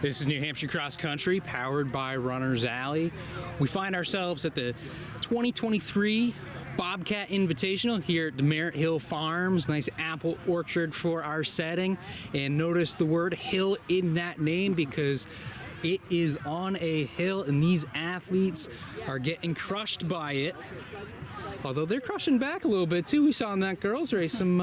This is New Hampshire Cross Country, powered by Runner's Alley. We find ourselves at the 2023 Bobcat Invitational here at Demerit Hill Farms. Nice apple orchard for our setting. And notice the word hill in that name because it is on a hill and these athletes are getting crushed by it. Although they're crushing back a little bit too. We saw in that girls race some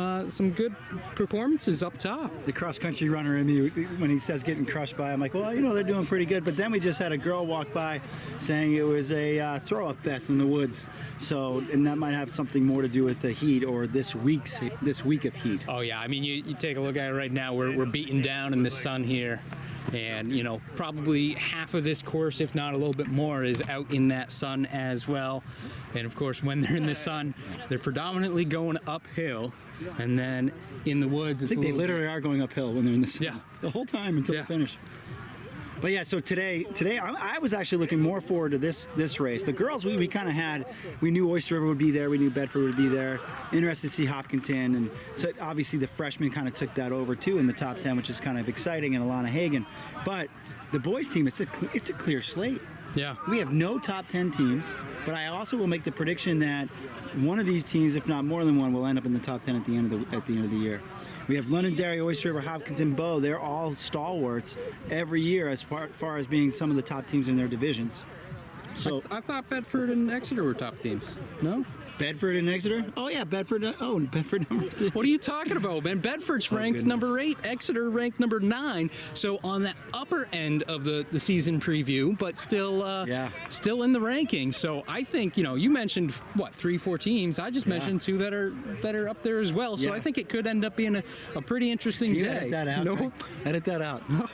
good performances up top. The cross-country runner in me, when he says getting crushed by, I'm like, well, you know, they're doing pretty good. But then we just had a girl walk by saying it was a throw-up fest in the woods. So, and that might have something more to do with the heat or this week of heat. Oh yeah, I mean, you take a look at it right now. We're beaten down in the sun here. And, you know, probably half of this course, if not a little bit more, is out in that sun as well. And, of course, when they're in the sun, they're predominantly going uphill. And then in the woods, it's I think they literally are going uphill when they're in the sun. Yeah. The whole time until the finish. But yeah, so today I was actually looking more forward to this race. The girls, we kind of had, we knew Oyster River would be there, we knew Bedford would be there. Interested to see Hopkinton, and so obviously the freshmen kind of took that over too in the top 10, which is kind of exciting, and Alana Hagan. But the boys team, it's a clear slate. Yeah. We have no top 10 teams, but I also will make the prediction that one of these teams, if not more than one, will end up in the top 10 at the end of the year. We have Londonderry, Oyster River, Hopkinton, Bow. They're all stalwarts every year as far as being some of the top teams in their divisions. So I thought Bedford and Exeter were top teams. No? Bedford and Exeter? Oh, yeah, Bedford. Oh, Bedford number 3. What are you talking about, man? Bedford's ranked number 8, Exeter ranked number 9. So on the upper end of the season preview, but still in the rankings. So I think, you know, you mentioned, what, 3-4 teams. I just mentioned 2 that are up there as well. So I think it could end up being a pretty interesting day. Edit that out. Nope. Edit that out. No.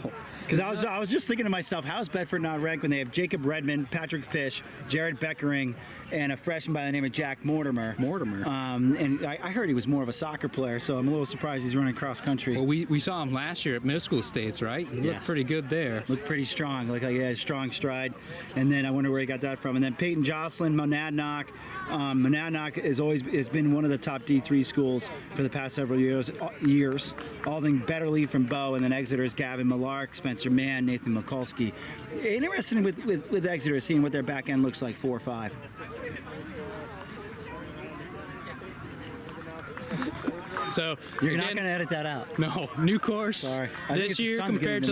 Because I was just thinking to myself, how is Bedford not ranked when they have Jacob Redmond, Patrick Fish, Jared Beckering, and a freshman by the name of Jack Mortimer. And I heard he was more of a soccer player, so I'm a little surprised he's running cross country. Well, we saw him last year at middle school states, right? He looked pretty good there. Looked pretty strong, like he had a strong stride. And then I wonder where he got that from. And then Peyton Jocelyn, Monadnock. Monadnock has been one of the top D3 schools for the past several years. Alding Betterly from Bow, and then Exeter's Gavin Millark, Spencer Mann, Nathan Mikulski. Interesting with Exeter, seeing what their back end looks like 4-5. So you're not going to edit that out. No, new course. Sorry. This year compared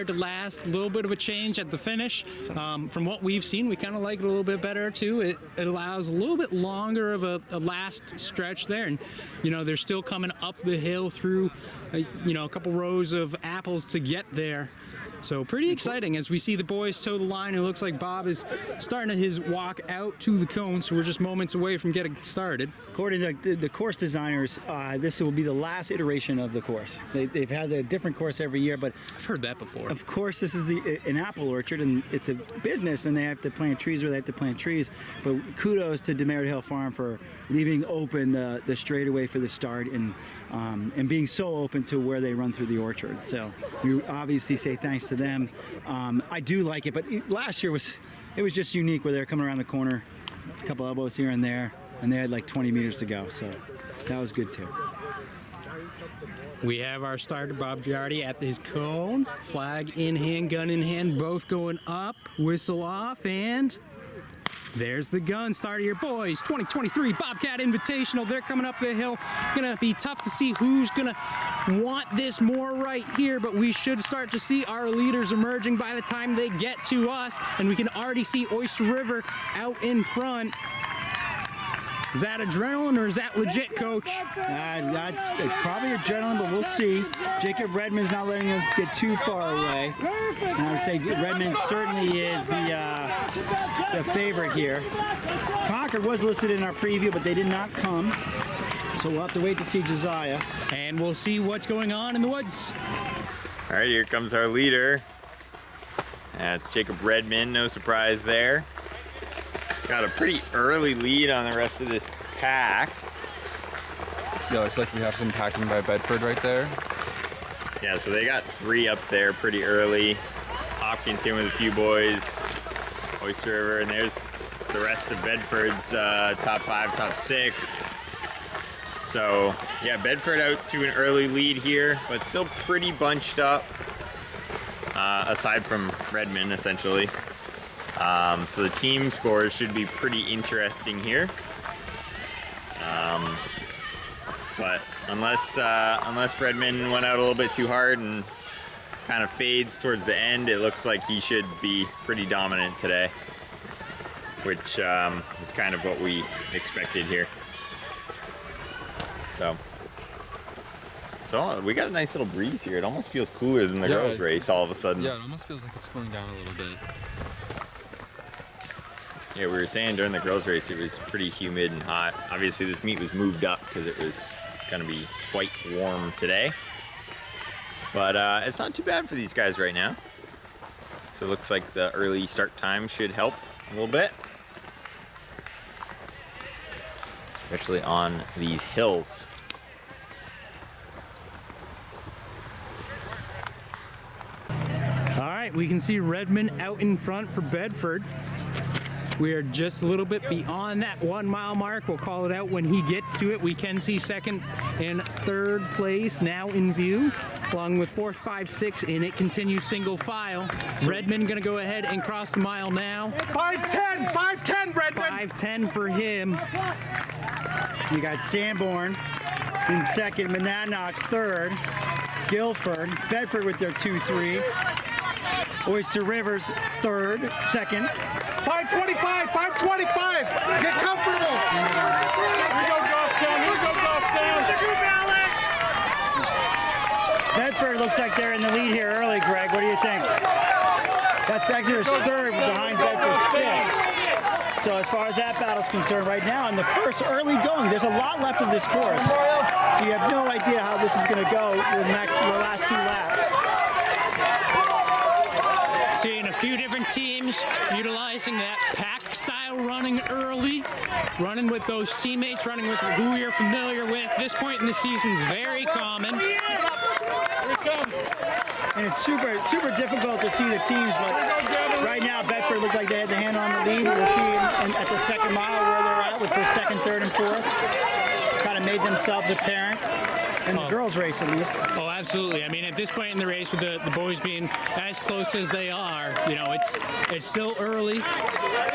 to last, a little bit of a change at the finish. From what we've seen, we kind of like it a little bit better too. It allows a little bit longer of a last stretch there, and you know they're still coming up the hill through a couple rows of apples to get there. So pretty exciting as we see the boys toe the line. It looks like Bob is starting his walk out to the cone, so we're just moments away from getting started. According to the course designers, this will be the last iteration of the course. They've had a different course every year, but I've heard that before. Of course, this is an apple orchard, and it's a business, and they have to plant trees where they have to plant trees. But kudos to Demerit Hill Farm for leaving open the straightaway for the start and being so open to where they run through the orchard. So we obviously say thanks to them. I do like it, but last year was just unique where they were coming around the corner, a couple elbows here and there, and they had like 20 meters to go. So that was good too. We have our starter, Bob Giardi, at his cone. Flag in hand, gun in hand, both going up. Whistle off, and there's the gun. Start of your boys, 2023 Bobcat Invitational. They're coming up the hill. Gonna be tough to see who's gonna want this more right here, but we should start to see our leaders emerging by the time they get to us, and we can already see Oyster River out in front. Is that adrenaline or is that legit, Coach? That's probably adrenaline, but we'll see. Jacob Redmond's not letting him get too far away. And I would say Redmond certainly is the favorite here. Concord was listed in our preview, but they did not come. So we'll have to wait to see Josiah. And we'll see what's going on in the woods. All right, here comes our leader. That's Jacob Redmond, no surprise there. Got a pretty early lead on the rest of this pack. Yeah, looks like we have some packing by Bedford right there. Yeah, so they got 3 up there pretty early. Hopkinton with a few boys, Oyster River, and there's the rest of Bedford's top 5, top 6. So yeah, Bedford out to an early lead here, but still pretty bunched up. aside from Redmond, essentially. So the team scores should be pretty interesting here. But unless Redmond went out a little bit too hard and kind of fades towards the end, it looks like he should be pretty dominant today, which is kind of what we expected here. So we got a nice little breeze here. It almost feels cooler than the girls' race all of a sudden. Yeah, it almost feels like it's cooling down a little bit. Yeah, we were saying during the girls' race it was pretty humid and hot. Obviously this meet was moved up because it was going to be quite warm today. But it's not too bad for these guys right now. So it looks like the early start time should help a little bit. Especially on these hills. All right, we can see Redmond out in front for Bedford. We are just a little bit beyond that 1 mile mark. We'll call it out when he gets to it. We can see second and third place now in view, along with 4th, 5, 6, and it continues single file. Redmond gonna go ahead and cross the mile now. 5:10, 5:10, Redmond. 5:10 for him. You got Sanborn in second, Monadnock third, Guilford, Bedford with their 2-3, Oyster Rivers third, second. 5:25, 5:25. Get comfortable. Here we go, Goffstown. Here we go, Goffstown. Bedford looks like they're in the lead here early, Greg. What do you think? That's Exeter's third behind Bedford's fifth. So as far as that battle's concerned right now, in the first early going, there's a lot left of this course. So you have no idea how this is going to go the last 2 laps. Seeing a few different teams utilizing that pack style running early, running with those teammates, running with who you're familiar with. This point in the season, very common. And it's super difficult to see the teams, but right now Bedford looked like they had the hand on the lead. We'll see at the second mile where they're at with first, second, third, and fourth. Kind of made themselves apparent. In the girls' race, at least. Oh, absolutely. I mean, at this point in the race, with the boys being as close as they are, you know, it's still early.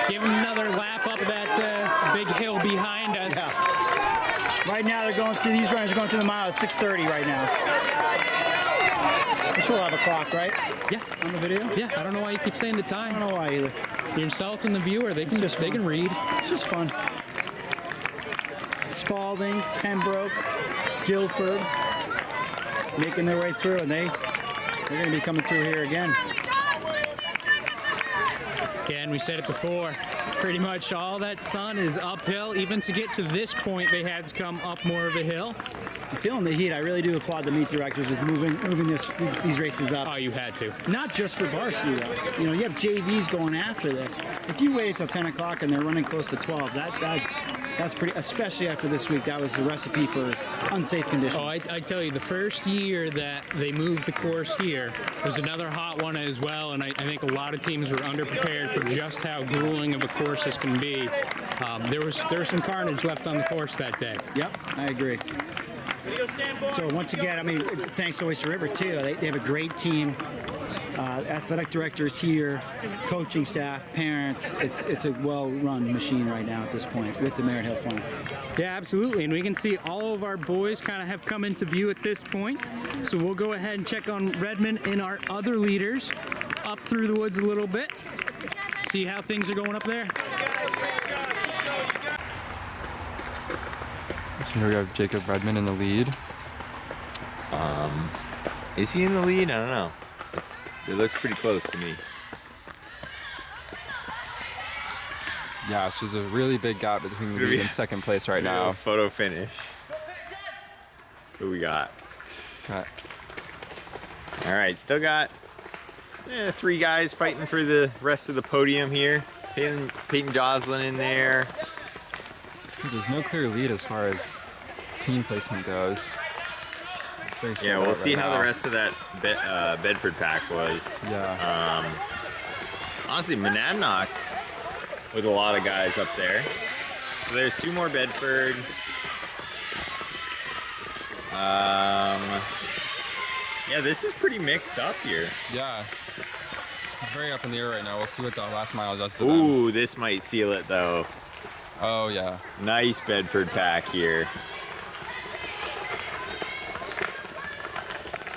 Give them another lap up that big hill behind us. Yeah. Right now, these runners are going through the mile at 6:30 right now. I'm sure we'll have a clock, right? Yeah. On the video? Yeah. I don't know why you keep saying the time. I don't know why either. You're insulting the viewer. They can read. It's just fun. Spalding, Pembroke, Guilford, making their way through, and they're going to be coming through here again. Again, we said it before, pretty much all that sun is uphill. Even to get to this point, they had to come up more of a hill. I'm feeling the heat. I really do applaud the meet directors with moving these races up. Oh, you had to. Not just for varsity, though. You know, you have JVs going after this. If you wait until 10 o'clock and they're running close to 12, that's pretty, especially after this week, that was the recipe for unsafe conditions. Oh, I tell you, the first year that they moved the course here was another hot one as well, and I think a lot of teams were underprepared for just how grueling of a course this can be. There was some carnage left on the course that day. Yep, I agree. So once again, I mean, thanks to Oyster River too. They have a great team. Athletic directors here, coaching staff, parents. It's a well-run machine right now at this point with the Merritt Hill Farm. Yeah, absolutely. And we can see all of our boys kind of have come into view at this point. So we'll go ahead and check on Redmond and our other leaders up through the woods a little bit. See how things are going up there. So here we have Jacob Redmond in the lead. Is he in the lead? I don't know. It looks pretty close to me. Yeah, so there's a really big gap between the lead and second place right now. Photo finish. Who we got? Okay. All right, still got 3 guys fighting for the rest of the podium here. Peyton Joslin in there. There's no clear lead as far as team placement goes. Yeah, we'll see how the rest of that Bedford pack was. Yeah. Honestly, Monadnock with a lot of guys up there. So there's 2 more Yeah, this is pretty mixed up here. Yeah. It's very up in the air right now. We'll see what the last mile does to them. Ooh, this might seal it though. Oh, yeah. Nice Bedford pack here.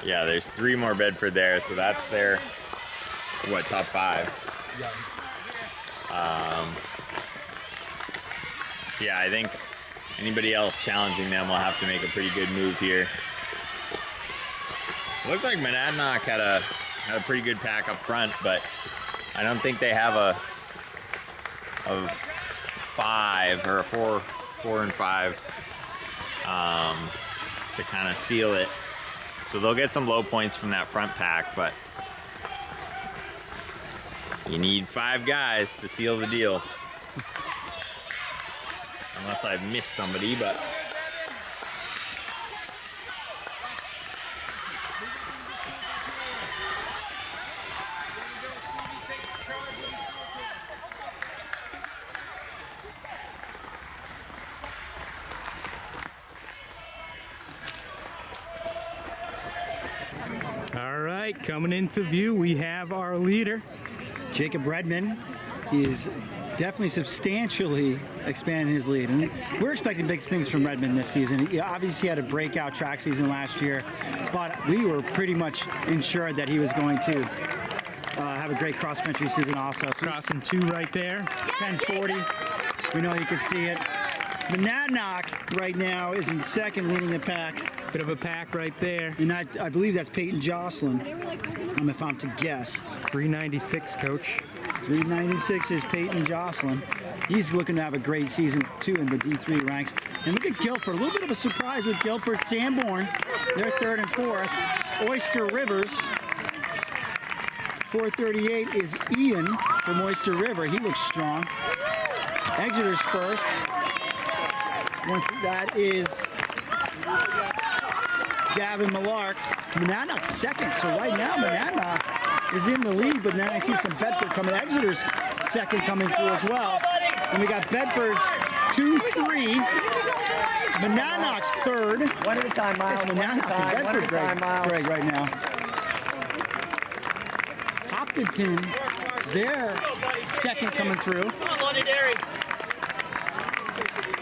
Yeah, there's 3 more Bedford there, so that's their, what, top 5? Yeah. So yeah, I think anybody else challenging them will have to make a pretty good move here. Looked like Monadnock had a pretty good pack up front, but I don't think they have a 5 or a 4 and 5 to kind of seal it. So they'll get some low points from that front pack, but you need 5 guys to seal the deal. Unless I've missed somebody, but All right, coming into view, we have our leader. Jacob Redman is definitely substantially expanding his lead. And we're expecting big things from Redman this season. He obviously had a breakout track season last year, but we were pretty much ensured that he was going to have a great cross-country season also. So Crossing 2 right there. 1040. We know you can see it. Monadnock right now is in second, leading the pack. Bit of a pack right there. And I believe that's Peyton Jocelyn, if I'm to guess. 396, coach. 396 is Peyton Jocelyn. He's looking to have a great season, too, in the D3 ranks. And look at Guilford. A little bit of a surprise with Guilford. Sanborn, they're 3rd and 4th. Oyster Rivers, 438 is Ian from Oyster River. He looks strong. Exeter's 1st. Once that is Gavin Millark. Monadnock's 2nd, so right now Monadnock is in the lead, but then I see some Bedford coming. Exeter's 2nd coming through as well. And we got Bedford's 2-3. Monadnock's 3rd. One at a time, Miles. It's Monadnock and Bedford, Greg, right now. Hopkinton, they're 2nd coming through.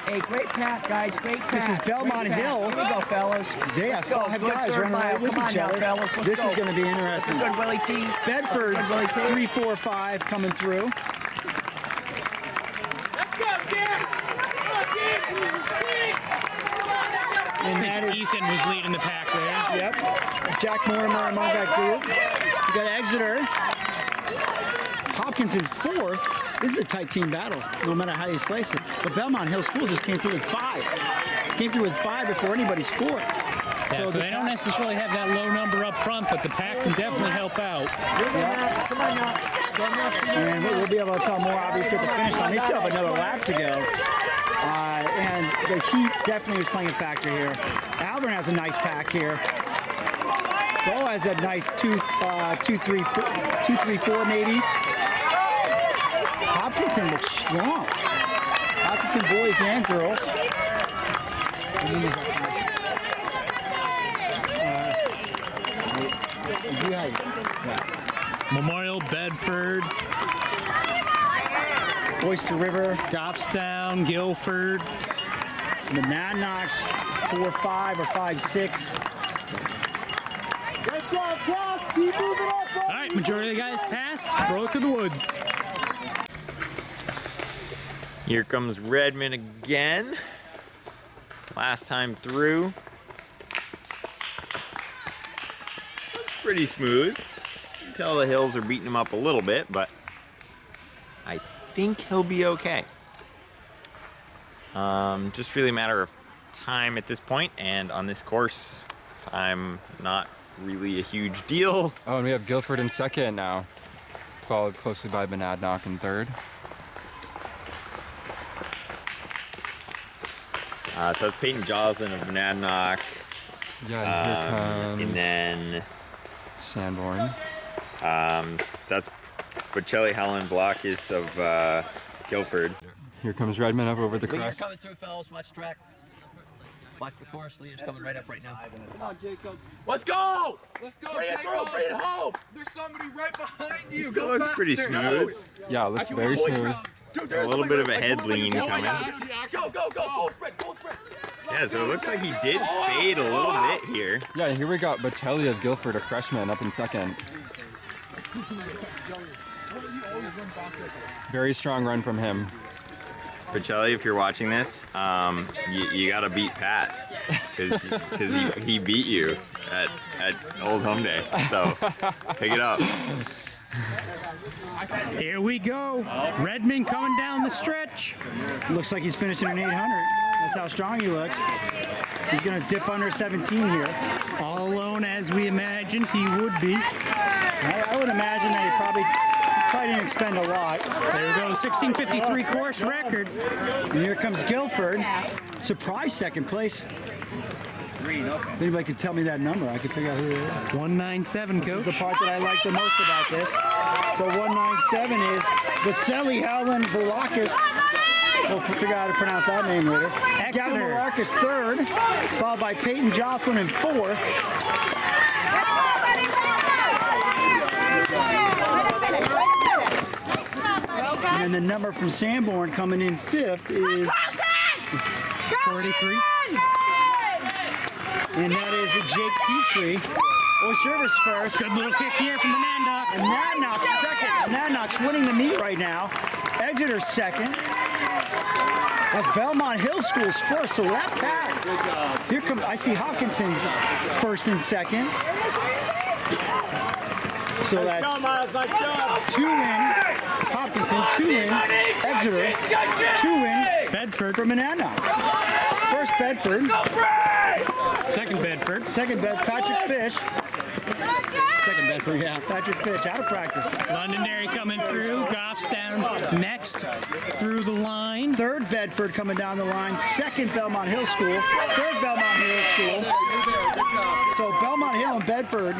Hey, great pack, guys. Great pack. This is Belmont Hill. Here we go, fellas. They have 5 guys running right with each other. This is going to be interesting. Good, Willie T. Bedford's Good, Willie T. 3-4-5 coming through. And that is, Ethan was leading the pack there. yep, Jack Mortimer among that group. You got Exeter. Hopkinson's 4th. This is a tight team battle, no matter how you slice it. But Belmont Hill School just came through with 5. Came through with 5 before anybody's 4th. Yeah, so they don't necessarily have that low number up front, but the pack can definitely help out. Come on now. And we'll be able to tell more, obviously, at the finish line. They still have another lap to go. And the heat definitely is playing a factor here. Alvern has a nice pack here. Bo has a nice 2-3-4 maybe. Hopkinton looks strong. Hopkinton boys and girls. Memorial, Bedford, Oyster River, Goffstown, Guilford. Monadnock's 4-5 or 5-6. All right, majority of the guys passed. Throw it to the woods. here comes Redman again. Last time through. Looks pretty smooth. You can tell the hills are beating him up a little bit, but I think he'll be okay. Just really a matter of time at this point, and on this course, I'm not really a huge deal. Oh, and we have Guilford in 2nd now, followed closely by Monadnock in 3rd. So it's Peyton Joslin of Monadnock. Yeah, and here comes And then Sanborn. that's Bocelli Helen Vlakis of Guilford. Here comes Redman up over the You're crest. coming through, fellas. Watch track. Watch the course. Leader's coming right up right now. Come on, Jacob. Let's go! Let's go, Bring it through! Bring it home! There's somebody right behind you. He still looks pretty smooth. Yeah, it looks very smooth. Dude, A little bit of a head lean coming. Go, go, go! Full sprint, full sprint! Yeah, so it looks like he did fade a little bit here. Yeah, here we got Bocelli of Guilford, a freshman, up in second. Very strong run from him. Bocelli, if you're watching this, you gotta beat Pat because he beat you at Old Home Day. So pick it up. Here we go. Redmond coming down the stretch. Looks like he's finishing an 800. That's how strong he looks. He's going to dip under 17 here. All alone as we imagined he would be. I would imagine that he probably didn't expend a lot. There we go, 16:53 course record. And here comes Guilford. Surprise second place. If anybody could tell me that number, I could figure out who it is. 197, The coach. part that I like the most about this. So 197 is Vasily Helen Volakis. We'll figure out how to pronounce that name later. Gavin Exeter. Volakis third, followed by Peyton Jocelyn in fourth. And the number from Sanborn coming in fifth is 43. and that is Jake Petrie. Oyster River's first. Good little kick here from the Nandock. And Nannock's second. Nannock's winning the meet right now. Exeter's second. That's Belmont Hill School's first, so that pack. Here comes, I see Hopkinson's first and second. So that's 2 in Hopkinson, 2 in Exeter, 2 in Bedford. for Monadnock. First Bedford, Second Bedford. second Patrick Fish. Second Bedford, yeah. Patrick Fish out of practice. Londonderry coming through. Goffstown next through the line. Third Bedford coming down the line. Second Belmont Hill School. Third Belmont Hill School. So Belmont Hill and Bedford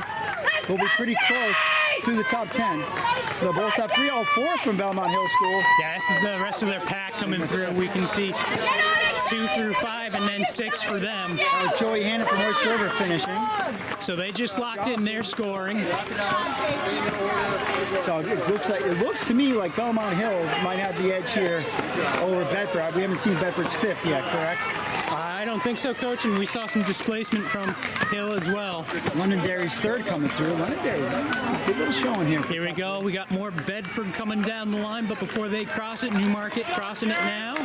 will be pretty close through the top 10. They'll both have 304 from Belmont Hill School. Yeah, this is the rest of their pack coming through. We can see 2 through 5 and then 6 for them. Joey Hanna from Oyster River finishing. So they just locked in their scoring. So it looks to me like Belmont Hill might have the edge here over Bedford. We haven't seen Bedford's fifth yet, correct? I don't think so, Coach, and we saw some displacement from Hill as well. Londonderry's third coming through. Londonderry, good little showing here. Here we go. We got more Bedford coming down the line, but before they cross it, Newmarket crossing it now.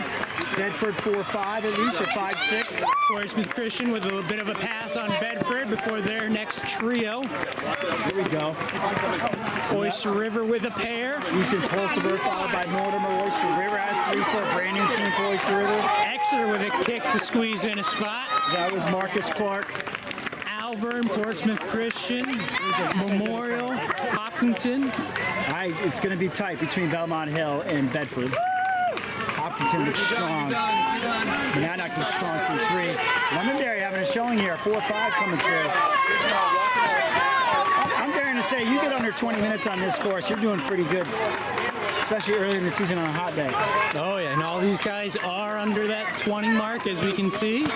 Bedford 4-5 at least, or 5-6. Portsmouth Christian with a little bit of a pass on Bedford before their next trio. Here we go. Oyster River with a pair. Ethan Pulsiver followed by Mortimer. Oyster River has 3 for a brand new team for Oyster River. Exeter with a kick to squeeze in a spot. That was Marcus Clark. Alvern, Portsmouth Christian, Memorial, Hopkinton. It's going to be tight between Belmont Hill and Bedford. Hopkinton looks strong. Monadnock looks strong through 3. Londonderry having a showing here, 4-5 coming through. I'm daring to say, you get under 20 minutes on this course, you're doing pretty good, especially early in the season on a hot day. Oh yeah, and all these guys are under that 20 mark, as we can see.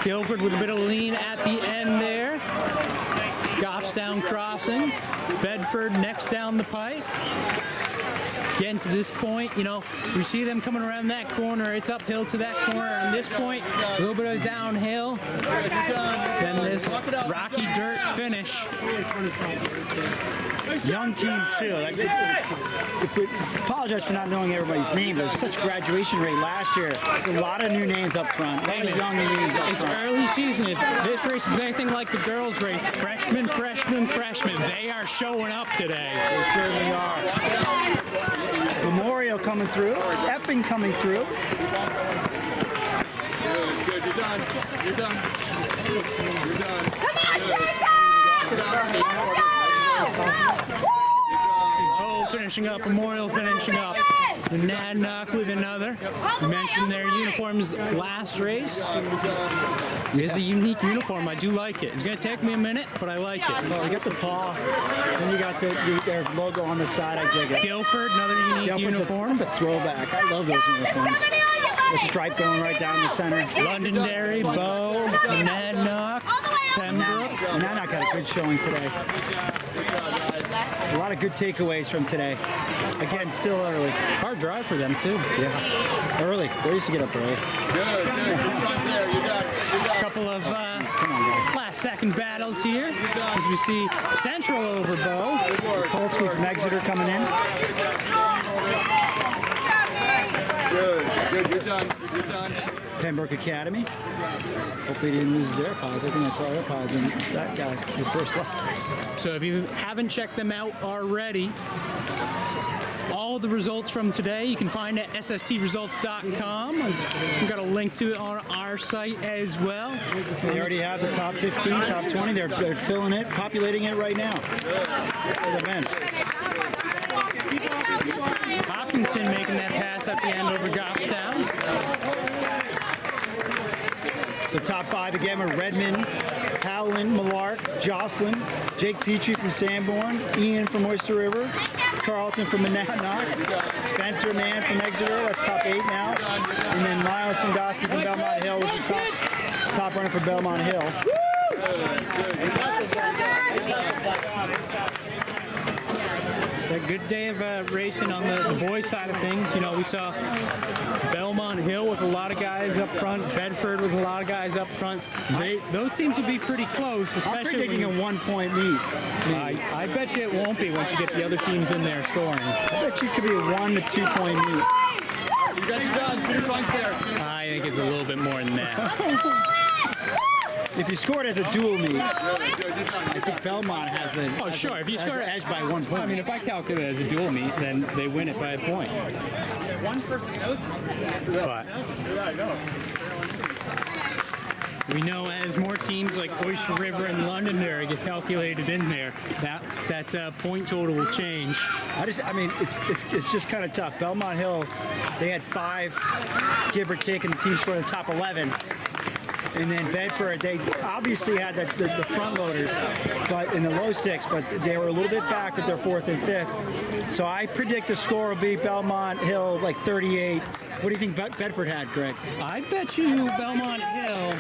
Guilford with a bit of lean at the end there. Goffstown crossing. Bedford next down the pipe. Getting to this point, we see them coming around that corner. It's uphill to that corner. And this point, a little bit of downhill. Then this rocky dirt finish. Young teams too. If we apologize for not knowing everybody's name, there's such graduation rate last year. There's a lot of new names up front. A lot of young names up It's front. early season. If this race is anything like the girls' race, freshmen, they are showing up today. They certainly are. Memorial coming through. Epping coming through. Good, you're done. You're done. You're done. See both finishing up Memorial, finishing up the Nadnock with another. We mentioned their uniforms last race. It is a unique uniform. I do like it. It's going to take me a minute, but I like it. Well, you got the paw, and you got their logo on the side. I dig it. Guilford, another unique Guilford's uniform. That's a throwback. I love those uniforms. The stripe going right down the center. Londonderry, Bow, Nadnock, Pembroke. And Nadnock had a good showing today. A lot of good takeaways from today. Again, still early. Far drive for them, too. Yeah, early. They used to get up early. A couple of last-second battles here as we see Central over Bow. Polsky from Exeter coming in. Good, you're done. You're done. Pembroke Academy. Hopefully he didn't lose his AirPods. I think I saw AirPods in that guy, the first lap. So if you haven't checked them out already, all of the results from today you can find at sstresults.com. We've got a link to it on our site as well. They already have the top 15, top 20. They're filling it, populating it right now. For the men. Hopkinton making that pass at the end over Goffstown. So top 5 again were Redmond, Howland, Malark, Jocelyn, Jake Petrie from Sanborn, Ian from Oyster River, Carlton from Monadnock, Spencer Mann from Exeter, that's top 8 now, and then Miles Sandusky from Belmont Hill was the top runner for Belmont Hill. A good day of racing on the boys' side of things. You know, we saw Belmont Hill with a lot of guys up front, Bedford with a lot of guys up front. Those teams will be pretty close, especially. I'm predicting a 1-point meet. I bet you it won't be once you get the other teams in there scoring. I bet you it could be a 1 to 2 point meet. You guys are done. Finish line's there. I think it's a little bit more than that. If you score it as a dual meet, I think Belmont has the. Oh, sure. If you score the edge by 1 point. I mean, if I calculate it as a dual meet, then they win it by a point. One person knows this. But we know as more teams like Oyster River and Londonderry get calculated in there, that point total will change. I mean, it's just kind of tough. Belmont Hill, they had 5, give or take, and the team scored in the top 11. And then Bedford, they obviously had the front loaders, but in the low sticks, but they were a little bit back with their 4th and 5th. So I predict the score will be Belmont Hill like 38. What do you think Bedford had, Greg? I bet you Belmont Hill.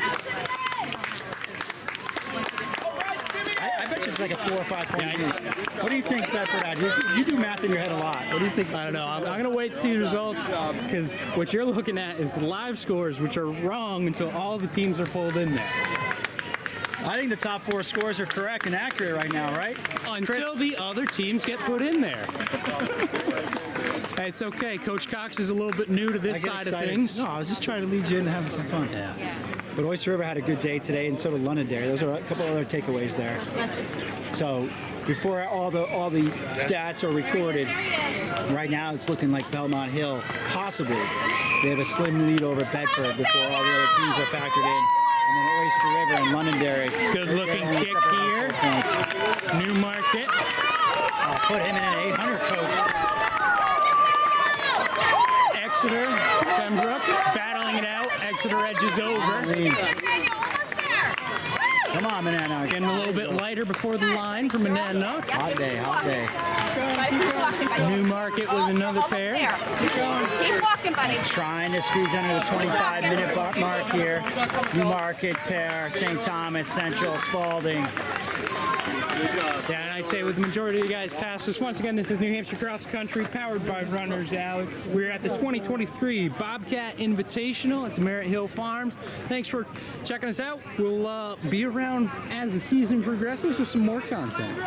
I bet you it's like a 4 or 5 point meet. What do you think Bedford had? You do math in your head a lot. What do you think? I don't know. I'm going to wait to see the results because what you're looking at is the live scores, which are wrong until all the teams are pulled in there. I think the top 4 scores are correct and accurate right now, right? Until the other teams get put in there. Hey, it's okay. Coach Cox is a little bit new to this side of things. No, I was just trying to lead you into having some fun. Yeah. But Oyster River had a good day today, and so did Londonderry. Those are a couple other takeaways there. So before all the stats are recorded, right now it's looking like Belmont Hill possibly they have a slim lead over Bedford before all the other teams are factored in. And then Oyster River and Londonderry. Good looking kick here. Newmarket. I'll put him in an 800 coach. Exeter, Pembroke, battling it out. Exeter edges over. Come on, Monadnock. Getting a little bit lighter before the line for Monadnock. Hot day, hot day. Newmarket with another pair. Keep walking, buddy. Trying to squeeze under the 25-minute mark here. Newmarket pair, St. Thomas, Central, Spalding. Yeah, and I'd say with the majority of you guys past us, once again, this is New Hampshire Cross Country, powered by Runners Alley. We're at the 2023 Bobcat Invitational at Demerit Hill Farms. Thanks for checking us out. We'll be around as the season progresses with some more content.